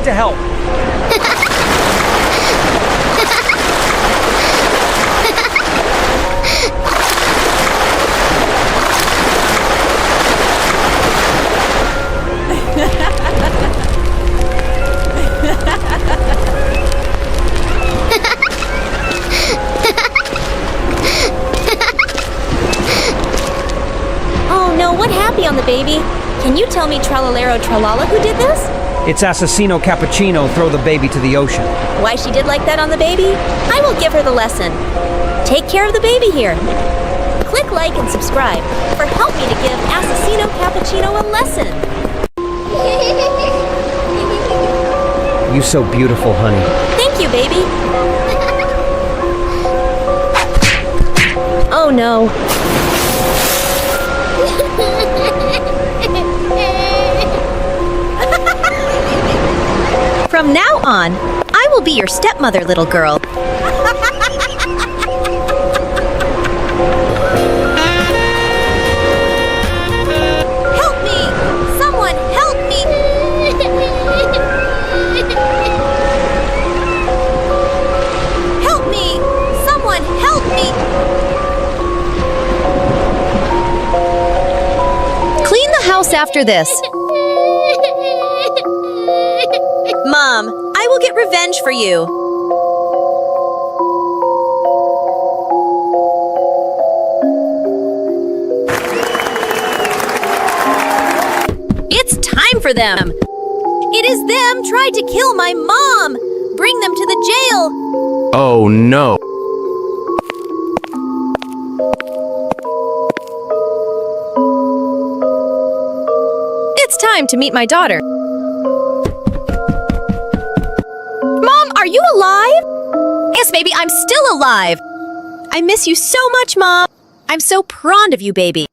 need to help. Oh no, what happened on the baby? Can you tell me Tralalero Tralala who did this? It's Assassino Cappuccino, throw the baby to the ocean. Why she did like that on the baby? I will give her the lesson. Take care of the baby here. Click like and subscribe for help me to give Assassino Cappuccino a lesson. You so beautiful, honey. Thank you, baby. Oh no. From now on, I will be your stepmother, little girl. Help me! Someone help me! Help me! Someone help me! Clean the house after this. Mom, I will get revenge for you. It's time for them. It is them tried to kill my mom. Bring them to the jail. Oh no. It's time to meet my daughter. Mom, are you alive? Yes, baby, I'm still alive. I miss you so much, Mom. I'm so proud of you, baby.